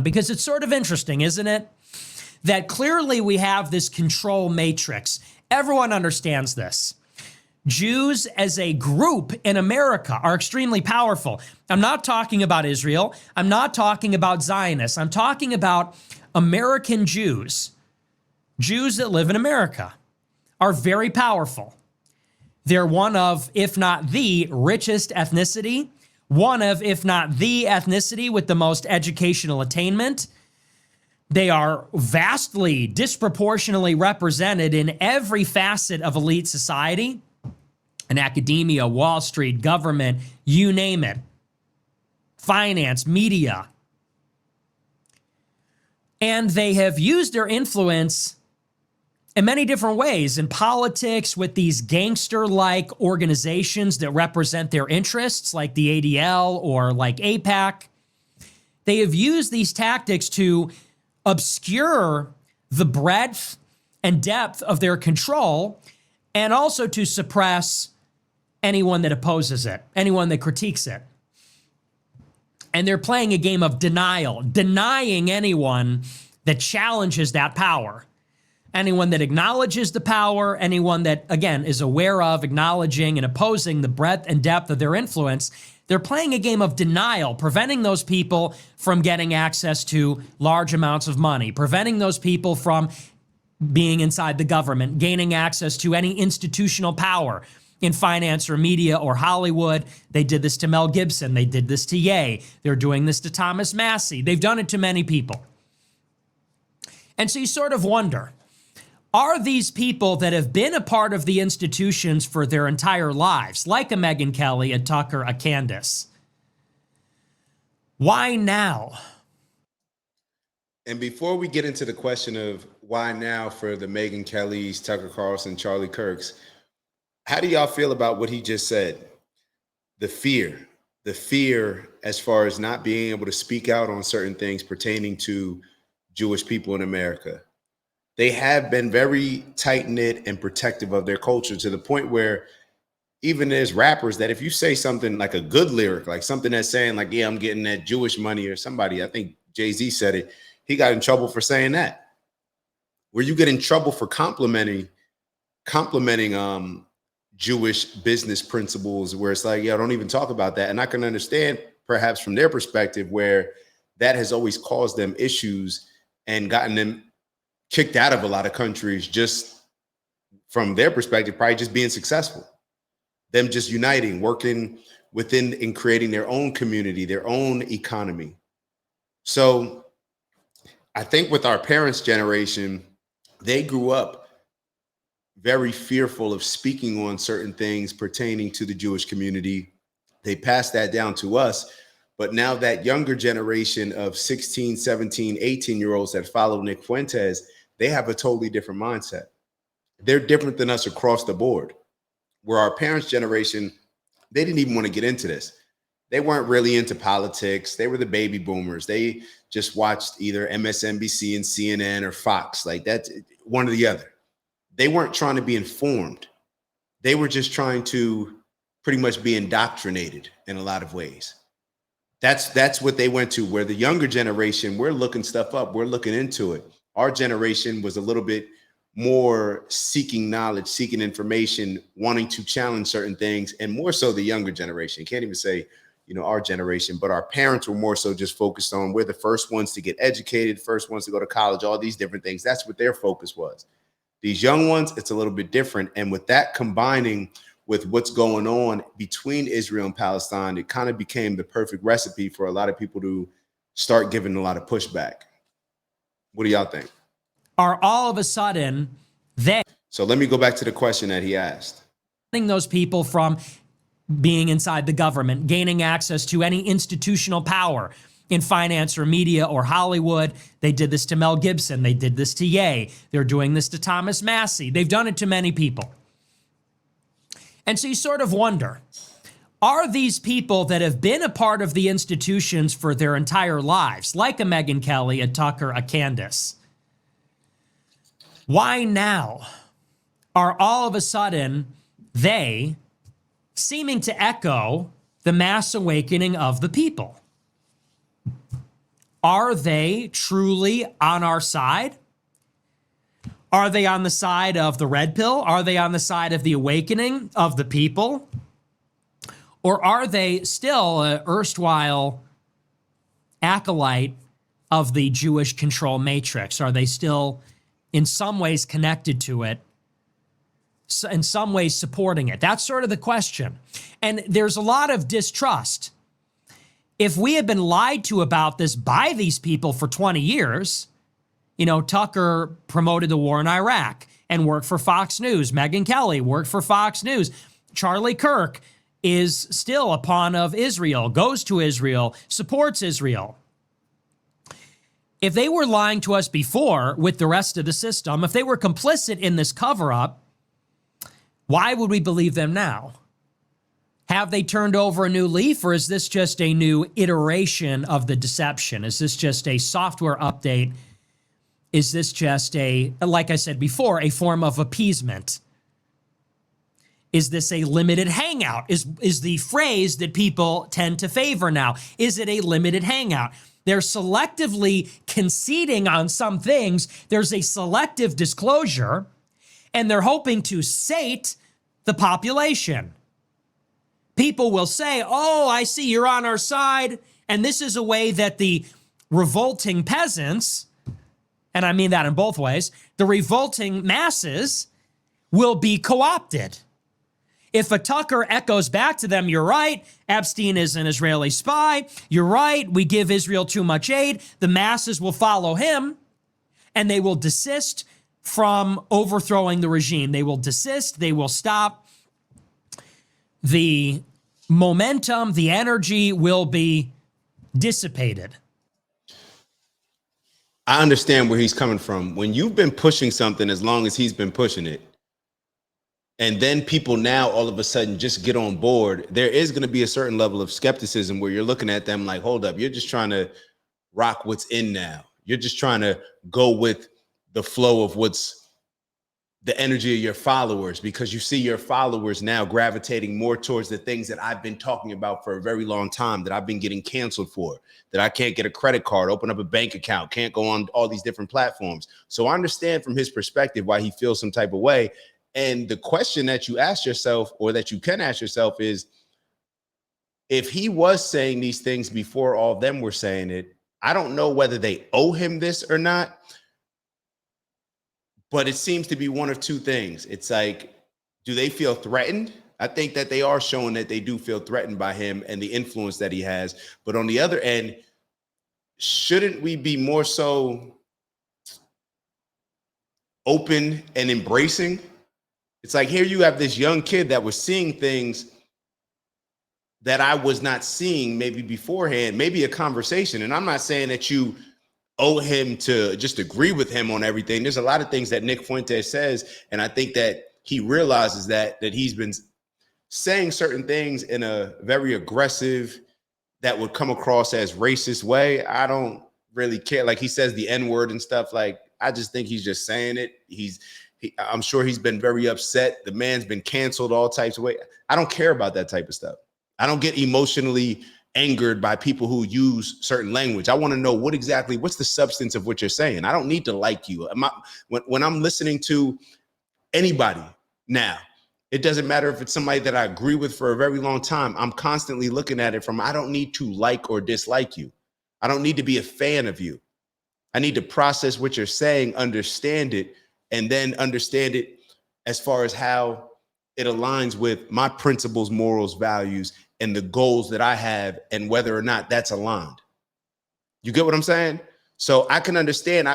Because it's sort of interesting, isn't it? That clearly we have this control matrix. Everyone understands this. Jews as a group in America are extremely powerful. I'm not talking about Israel. I'm not talking about Zionists. I'm talking about American Jews. Jews that live in America are very powerful. They're one of, if not the richest ethnicity, one of, if not the ethnicity with the most educational attainment. They are vastly, disproportionately represented in every facet of elite society, in academia, Wall Street, government, you name it, finance, media. And they have used their influence in many different ways, in politics with these gangster-like organizations that represent their interests, like the ADL or like AIPAC. They have used these tactics to obscure the breadth and depth of their control, and also to suppress anyone that opposes it, anyone that critiques it. And they're playing a game of denial, denying anyone that challenges that power. Anyone that acknowledges the power, anyone that, again, is aware of, acknowledging, and opposing the breadth and depth of their influence, they're playing a game of denial, preventing those people from getting access to large amounts of money, preventing those people from being inside the government, gaining access to any institutional power in finance or media or Hollywood. They did this to Mel Gibson. They did this to Ye. They're doing this to Thomas Massey. They've done it to many people. And so you sort of wonder, are these people that have been a part of the institutions for their entire lives, like a Megyn Kelly, a Tucker, a Candace, why now? And before we get into the question of why now for the Megyn Kellys, Tucker Carlson, Charlie Kirks, how do y'all feel about what he just said? The fear as far as not being able to speak out on certain things pertaining to Jewish people in America. They have been very tight-knit and protective of their culture, to the point where even there's rappers that if you say something like a good lyric, like something that's saying like, yeah, I'm getting that Jewish money, or somebody, I think Jay-Z said it, he got in trouble for saying that. Where you get in trouble for complimenting Jewish business principles, where it's like, yeah, don't even talk about that. And I can understand perhaps from their perspective where that has always caused them issues and gotten them kicked out of a lot of countries, just from their perspective, probably just being successful, them just uniting, working within and creating their own community, their own economy. So I think with our parents' generation, they grew up very fearful of speaking on certain things pertaining to the Jewish community. They passed that down to us. But now that younger generation of 16, 17, 18-year-olds that follow Nick Fuentes, they have a totally different mindset. They're different than us across the board. Where our parents' generation, they didn't even want to get into this. They weren't really into politics. They were the baby boomers. They just watched either MSNBC and CNN or Fox, like that's one or the other. They weren't trying to be informed. They were just trying to pretty much be indoctrinated in a lot of ways. That's what they went to. Where the younger generation, we're looking stuff up. We're looking into it. Our generation was a little bit more seeking knowledge, seeking information, wanting to challenge certain things, and more so the younger generation. Can't even say, our generation, but our parents were more so just focused on, we're the first ones to get educated, first ones to go to college, all these different things. That's what their focus was. These young ones, it's a little bit different. And with that combining with what's going on between Israel and Palestine, it kind of became the perfect recipe for a lot of people to start giving a lot of pushback. What do y'all think? Are all of a sudden they... So let me go back to the question that he asked. Those people from being inside the government, gaining access to any institutional power in finance or media or Hollywood. They did this to Mel Gibson. They did this to Ye. They're doing this to Thomas Massey. They've done it to many people. And so you sort of wonder, are these people that have been a part of the institutions for their entire lives, like a Megyn Kelly, a Tucker, a Candace, why now are all of a sudden they seeming to echo the mass awakening of the people? Are they truly on our side? Are they on the side of the red pill? Are they on the side of the awakening of the people? Or are they still an erstwhile acolyte of the Jewish control matrix? Are they still in some ways connected to it, in some ways supporting it? That's sort of the question. And there's a lot of distrust. If we had been lied to about this by these people for 20 years, you know, Tucker promoted the war in Iraq and worked for Fox News. Megyn Kelly worked for Fox News. Charlie Kirk is still a pawn of Israel, goes to Israel, supports Israel. If they were lying to us before with the rest of the system, if they were complicit in this cover-up, why would we believe them now? Have they turned over a new leaf, or is this just a new iteration of the deception? Is this just a software update? Is this just a, like I said before, a form of appeasement? Is this a limited hangout? Is the phrase that people tend to favor now? Is it a limited hangout? They're selectively conceding on some things. There's a selective disclosure, and they're hoping to sate the population. People will say, oh, I see you're on our side. And this is a way that the revolting peasants, and I mean that in both ways, the revolting masses will be co-opted. If a Tucker echoes back to them, you're right, Epstein is an Israeli spy, you're right, we give Israel too much aid, the masses will follow him, and they will desist from overthrowing the regime. They will desist, they will stop. The momentum, the energy will be dissipated. I understand where he's coming from. When you've been pushing something as long as he's been pushing it, and then people now all of a sudden just get on board, there is going to be a certain level of skepticism where you're looking at them like, hold up, you're just trying to rock what's in now. You're just trying to go with the flow of what's the energy of your followers, because you see your followers now gravitating more towards the things that I've been talking about for a very long time, that I've been getting canceled for, that I can't get a credit card, open up a bank account, can't go on all these different platforms. So I understand from his perspective why he feels some type of way. And the question that you ask yourself, or that you can ask yourself, is if he was saying these things before all of them were saying it, I don't know whether they owe him this or not, but it seems to be one of two things. It's like, do they feel threatened? I think that they are showing that they do feel threatened by him and the influence that he has. But on the other end, shouldn't we be more so open and embracing? It's like, here you have this young kid that was seeing things that I was not seeing maybe beforehand, maybe a conversation. And I'm not saying that you owe him to just agree with him on everything. There's a lot of things that Nick Fuentes says, and I think that he realizes that he's been saying certain things in a very aggressive, that would come across as racist way. I don't really care. Like, he says the N-word and stuff. Like, I just think he's just saying it. I'm sure he's been very upset. The man's been canceled all types of ways. I don't care about that type of stuff. I don't get emotionally angered by people who use certain language. I want to know what's the substance of what you're saying. I don't need to like you. When I'm listening to anybody now, it doesn't matter if it's somebody that I agree with for a very long time. I'm constantly looking at it from, I don't need to like or dislike you. I don't need to be a fan of you. I need to process what you're saying, understand it, and then understand it as far as how it aligns with my principles, morals, values, and the goals that I have, and whether or not that's aligned. You get what I'm saying? So I can understand.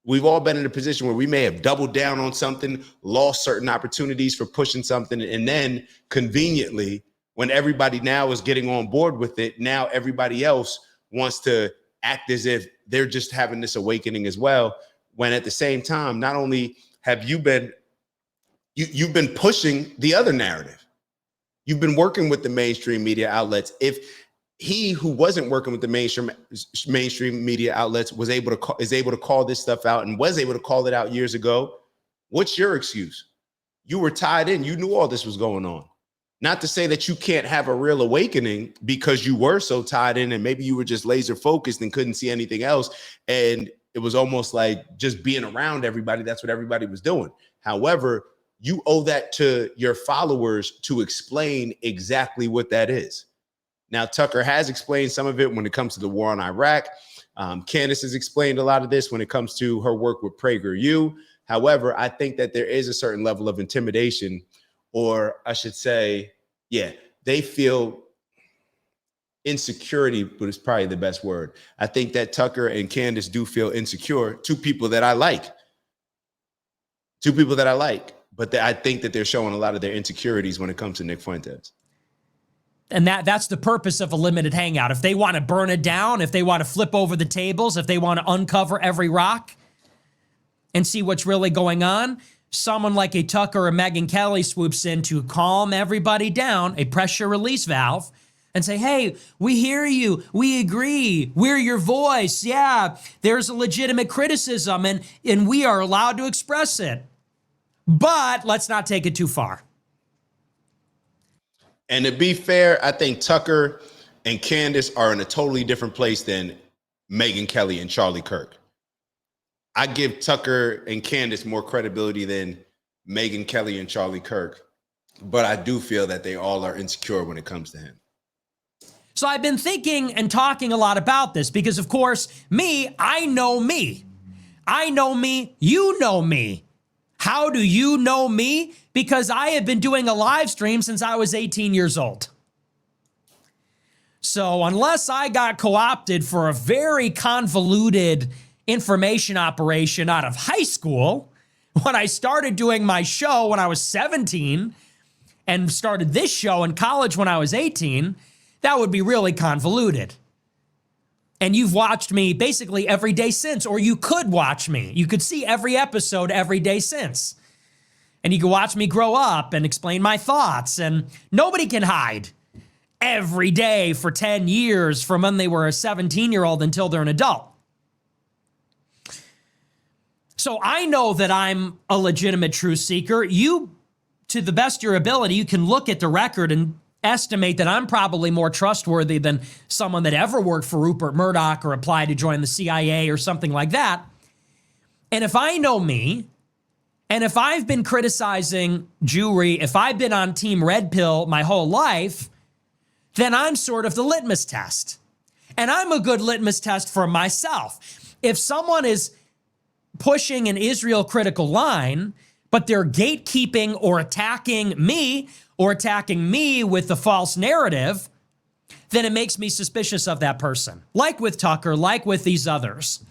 We've all been in a position where we may have doubled down on something, lost certain opportunities for pushing something, and then conveniently, when everybody now is getting on board with it, now everybody else wants to act as if they're just having this awakening as well. When at the same time, not only have you've been pushing the other narrative. You've been working with the mainstream media outlets. If he who wasn't working with the mainstream media outlets is able to call this stuff out, and was able to call it out years ago, what's your excuse? You were tied in. You knew all this was going on. Not to say that you can't have a real awakening because you were so tied in and maybe you were just laser focused and couldn't see anything else. And it was almost like just being around everybody. That's what everybody was doing. However, you owe that to your followers to explain exactly what that is. Now, Tucker has explained some of it when it comes to the war on Iraq. Candace has explained a lot of this when it comes to her work with PragerU. However, I think that there is a certain level of intimidation, or I should say, yeah, they feel insecurity, but it's probably the best word. I think that Tucker and Candace do feel insecure. Two people that I like, but I think that they're showing a lot of their insecurities when it comes to Nick Fuentes. And that's the purpose of a limited hangout. If they want to burn it down, if they want to flip over the tables, if they want to uncover every rock and see what's really going on, someone like a Tucker or Megyn Kelly swoops in to calm everybody down, a pressure release valve, and say, hey, we hear you, we agree, we're your voice. Yeah, there's a legitimate criticism and we are allowed to express it. But let's not take it too far. And to be fair, I think Tucker and Candace are in a totally different place than Megyn Kelly and Charlie Kirk. I give Tucker and Candace more credibility than Megyn Kelly and Charlie Kirk, but I do feel that they all are insecure when it comes to him. So I've been thinking and talking a lot about this because, of course, I know me. I know me, you know me. How do you know me? Because I have been doing a live stream since I was 18 years old. So unless I got co-opted for a very convoluted information operation out of high school, when I started doing my show when I was 17 and started this show in college when I was 18, that would be really convoluted. And you've watched me basically every day since, or you could watch me. You could see every episode every day since. And you can watch me grow up and explain my thoughts. And nobody can hide every day for 10 years from when they were a 17-year-old until they're an adult. So I know that I'm a legitimate truth seeker. You, to the best of your ability, you can look at the record and estimate that I'm probably more trustworthy than someone that ever worked for Rupert Murdoch or applied to join the CIA or something like that. And if I know me, and if I've been criticizing Jewry, if I've been on Team Red Pill my whole life, then I'm sort of the litmus test. And I'm a good litmus test for myself. If someone is pushing an Israel critical line, but they're gatekeeping or attacking me with the false narrative, then it makes me suspicious of that person. Like with Tucker, like with these others.